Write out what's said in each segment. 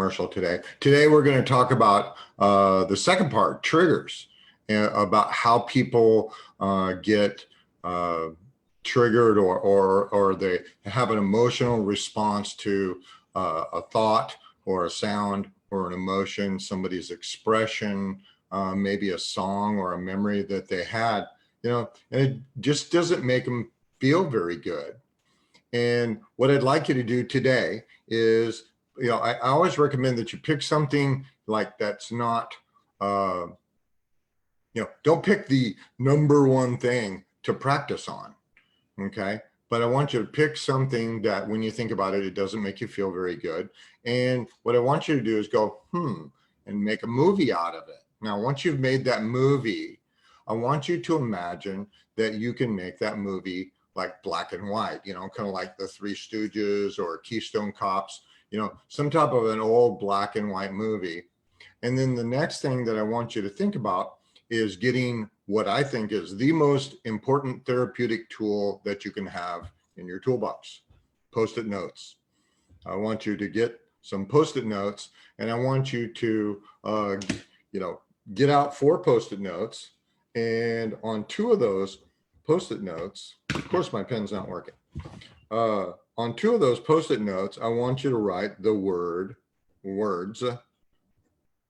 commercial today. Today we're going to talk about the second part, triggers, about how people get triggered or they have an emotional response to a thought or a sound or an emotion, somebody's expression, maybe a song or a memory that they had, and it just doesn't make them feel very good. And what I'd like you to do today is, I always recommend that you pick something like that's not, don't pick the number one thing to practice on, okay? But I want you to pick something that when you think about it, it doesn't make you feel very good. And what I want you to do is go, and make a movie out of it. Now, once you've made that movie, I want you to imagine that you can make that movie like black and white, kind of like the Three Stooges or Keystone Cops, some type of an old black and white movie. And then the next thing that I want you to think about is getting what I think is the most important therapeutic tool that you can have in your toolbox, Post-it notes. I want you to get some Post-it notes, and I want you to, get out 4 Post-it notes, and on 2 of those Post-it notes, of course my pen's not working. On 2 of those Post-it notes, I want you to write the words,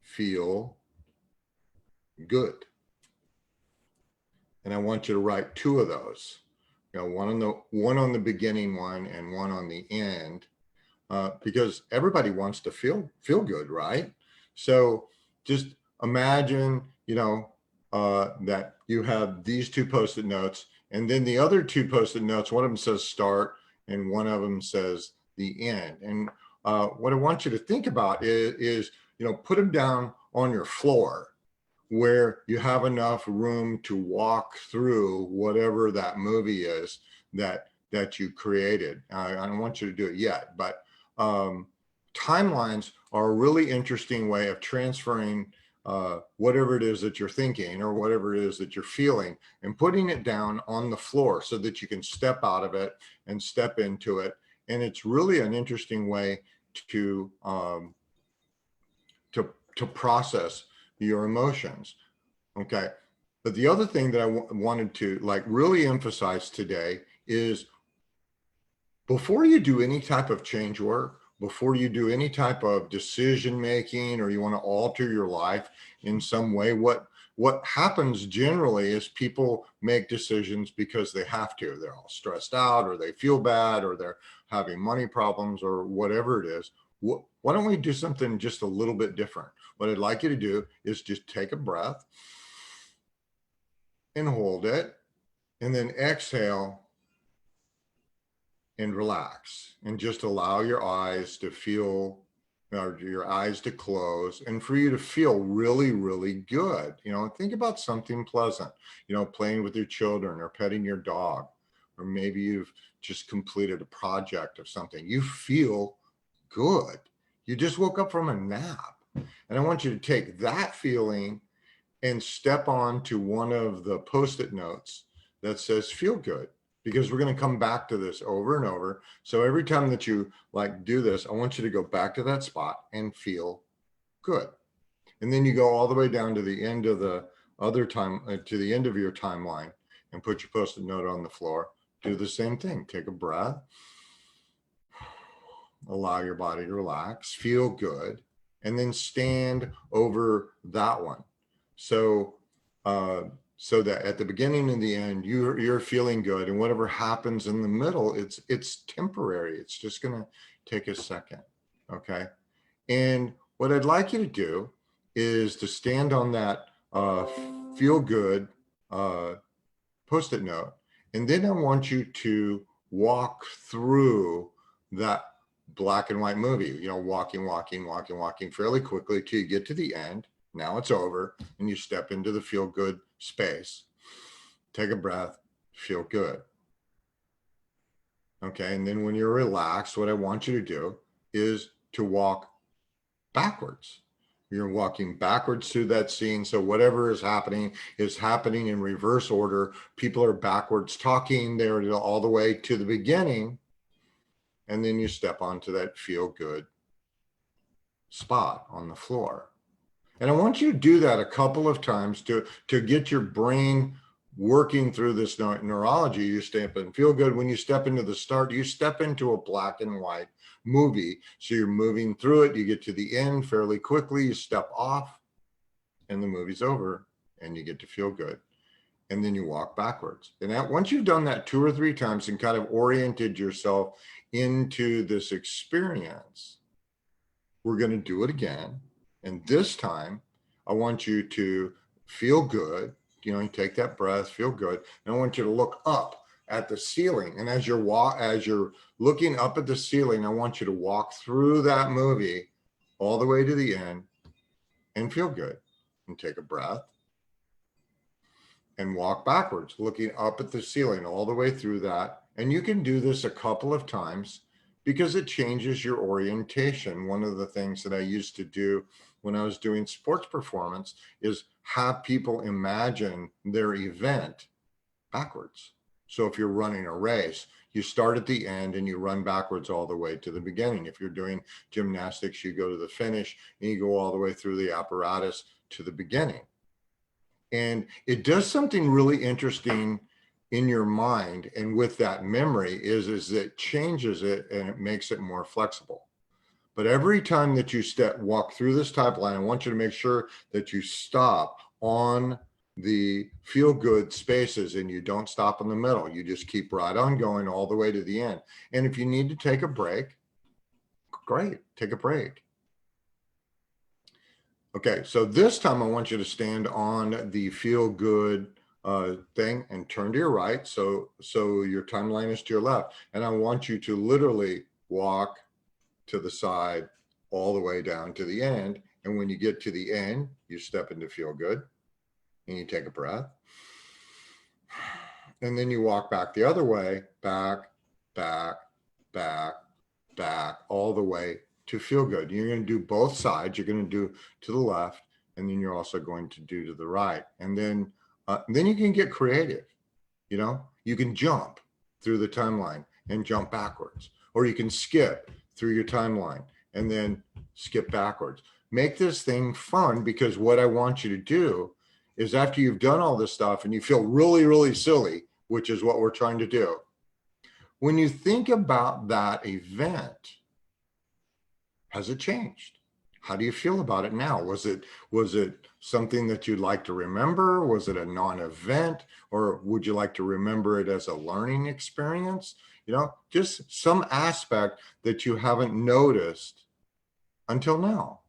feel good. And I want you to write 2 of those, one on the beginning one and one on the end, because everybody wants to feel good, right? So just imagine, that you have these 2 Post-it notes, and then the other 2 Post-it notes, one of them says start and one of them says the end. And what I want you to think about is put them down on your floor where you have enough room to walk through whatever that movie is that you created. I don't want you to do it yet, but timelines are a really interesting way of transferring whatever it is that you're thinking or whatever it is that you're feeling and putting it down on the floor so that you can step out of it and step into it. And it's really an interesting way to process your emotions. Okay. But the other thing that I wanted to really emphasize today is before you do any type of change work, before you do any type of decision making, or you want to alter your life in some way, what happens generally is people make decisions because they have to. They're all stressed out, or they feel bad, or they're having money problems, or whatever it is. Why don't we do something just a little bit different? What I'd like you to do is just take a breath and hold it, and then exhale and relax, and just allow your eyes to feel, or your eyes to close, and for you to feel really, really good. Think about something pleasant, playing with your children or petting your dog, or maybe you've just completed a project of something. You feel good. You just woke up from a nap. And I want you to take that feeling and step on to one of the Post-it notes that says feel good, because we're going to come back to this over and over. So every time that you do this, I want you to go back to that spot and feel good. And then you go all the way down to the end of the to the end of your timeline and put your Post-it note on the floor. Do the same thing. Take a breath. Allow your body to relax, feel good, and then stand over that one. So that at the beginning and the end, you're feeling good, and whatever happens in the middle, it's temporary. It's just going to take a second. Okay. And what I'd like you to do is to stand on that feel good Post-it note, and then I want you to walk through that black and white movie, walking fairly quickly till you get to the end. Now it's over, and you step into the feel good space. Take a breath, feel good. Okay. And then when you're relaxed, what I want you to do is to walk backwards. You're walking backwards through that scene. So whatever is happening in reverse order. People are backwards talking there all the way to the beginning. And then you step onto that feel good spot on the floor. And I want you to do that a couple of times to get your brain working through this neurology. You step and feel good. When you step into the start, you step into a black and white movie. So you're moving through it. You get to the end fairly quickly. You step off and the movie's over and you get to feel good. And then you walk backwards. And once you've done that 2 or 3 times and kind of oriented yourself into this experience, we're going to do it again. And this time, I want you to feel good. You know, you take that breath, feel good. And I want you to look up at the ceiling. And as you're looking up at the ceiling, I want you to walk through that movie all the way to the end and feel good. And take a breath and walk backwards, looking up at the ceiling all the way through that. And you can do this a couple of times because it changes your orientation. One of the things that I used to do when I was doing sports performance is have people imagine their event backwards. So if you're running a race, you start at the end and you run backwards all the way to the beginning. If you're doing gymnastics, you go to the finish and you go all the way through the apparatus to the beginning. And it does something really interesting in your mind. And with that memory is it changes it and it makes it more flexible. But every time that you walk through this type line, I want you to make sure that you stop on the feel good spaces and you don't stop in the middle. You just keep right on going all the way to the end. And if you need to take a break, great, take a break. Okay, so this time I want you to stand on the feel good thing and turn to your right. So your timeline is to your left. And I want you to literally walk to the side all the way down to the end. And when you get to the end, you step into feel good and you take a breath. And then you walk back the other way, back, back, back, back, all the way to feel good. You're going to do both sides. You're going to do to the left, and then you're also going to do to the right. And then you can get creative. You know, you can jump through the timeline and jump backwards, or you can skip through your timeline and then skip backwards. Make this thing fun, because what I want you to do is after you've done all this stuff and you feel really, really silly, which is what we're trying to do, when you think about that event, has it changed? How do you feel about it now? Was it something that you'd like to remember? Was it a non-event? Or would you like to remember it as a learning experience? You know, just some aspect that you haven't noticed until now.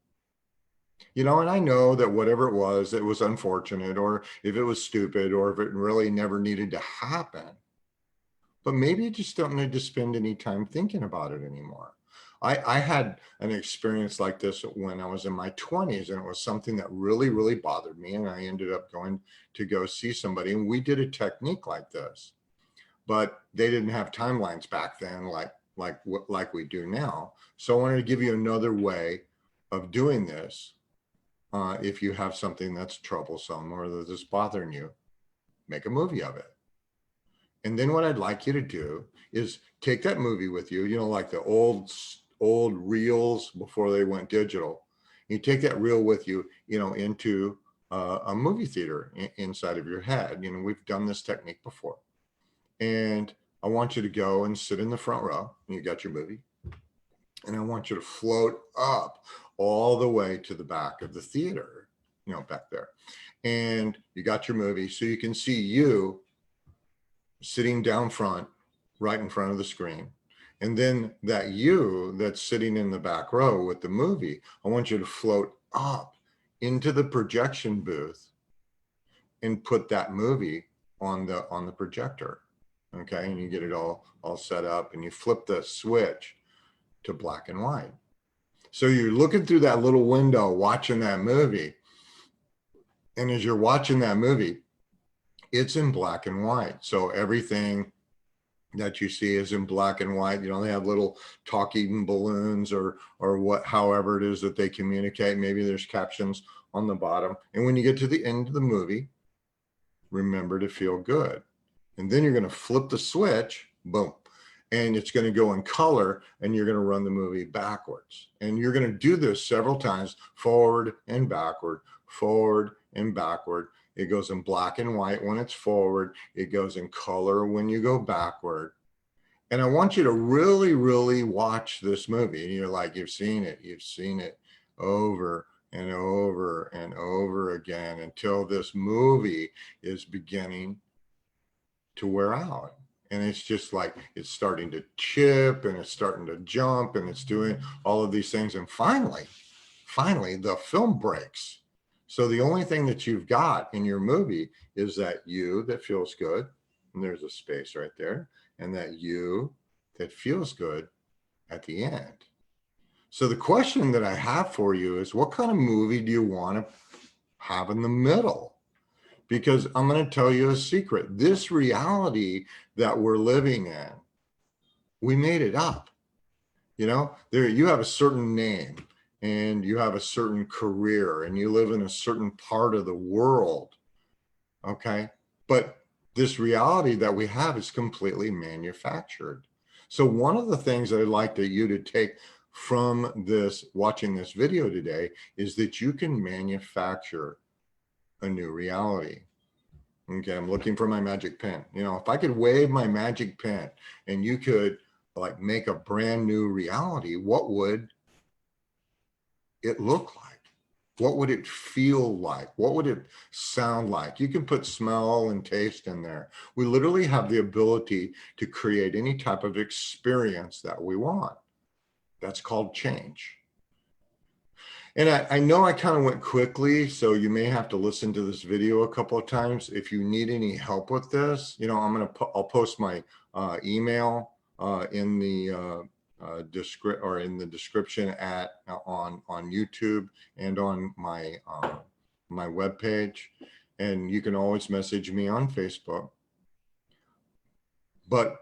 You know, and I know that whatever it was unfortunate, or if it was stupid, or if it really never needed to happen. But maybe you just don't need to spend any time thinking about it anymore. I had an experience like this when I was in my 20s, and it was something that really, really bothered me. And I ended up going to go see somebody, and we did a technique like this, but they didn't have timelines back then like we do now. So I wanted to give you another way of doing this. If you have something that's troublesome or that is bothering you, make a movie of it. And then what I'd like you to do is take that movie with you, you know, like the old reels before they went digital. You take that reel with you, you know, into a movie theater inside of your head. You know, we've done this technique before. And I want you to go and sit in the front row, and you got your movie. And I want you to float up all the way to the back of the theater, you know, back there. And you got your movie, so you can see you sitting down front, right in front of the screen. And then that you that's sitting in the back row with the movie, I want you to float up into the projection booth and put that movie on the projector. Okay, and you get it all set up, and you flip the switch to black and white. So you're looking through that little window watching that movie. And as you're watching that movie, it's in black and white. So everything that you see is in black and white. You know, they have little talking balloons or however it is that they communicate. Maybe there's captions on the bottom. And when you get to the end of the movie, remember to feel good. And then you're going to flip the switch, boom. and it's going to go in color, and you're going to run the movie backwards. And you're going to do this several times, forward and backward, forward and backward. It goes in black and white when it's forward. It goes in color when you go backward. And I want you to really, really watch this movie. And you're like, you've seen it over and over and over again until this movie is beginning to wear out. And it's just like, it's starting to chip and it's starting to jump and it's doing all of these things. And finally, the film breaks. So the only thing that you've got in your movie is that you that feels good, and there's a space right there, and that you that feels good at the end. So the question that I have for you is, what kind of movie do you want to have in the middle? Because I'm going to tell you a secret. This reality that we're living in, we made it up. You know, there you have a certain name and you have a certain career and you live in a certain part of the world. Okay. But this reality that we have is completely manufactured. So one of the things that I'd like you to take from this, watching this video today, is that you can manufacture a new reality. Okay, I'm looking for my magic pen. You know, if I could wave my magic pen and you could like make a brand new reality, what would it look like? What would it feel like? What would it sound like? You can put smell and taste in there. We literally have the ability to create any type of experience that we want. That's called change. And I know I kind of went quickly, so you may have to listen to this video a couple of times. If you need any help with this, you know, I'll post my email in the description on YouTube and on my my webpage, and you can always message me on Facebook. But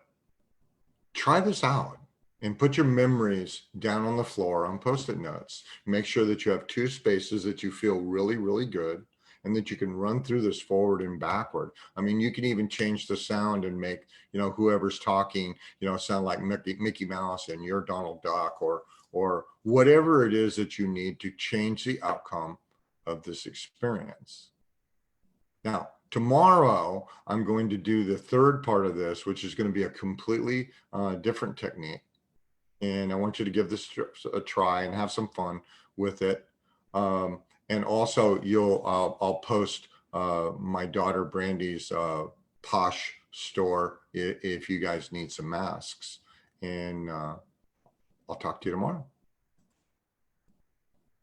try this out and put your memories down on the floor on Post-it notes. Make sure that you have two spaces that you feel really, really good and that you can run through this forward and backward. I mean, you can even change the sound and make, you know, whoever's talking, you know, sound like Mickey Mouse and you're Donald Duck, or whatever it is that you need to change the outcome of this experience. Now, tomorrow, I'm going to do the third part of this, which is going to be a completely different technique. And I want you to give this a try and have some fun with it. And also, I'll post my daughter Brandy's Posh store if you guys need some masks. And I'll talk to you tomorrow.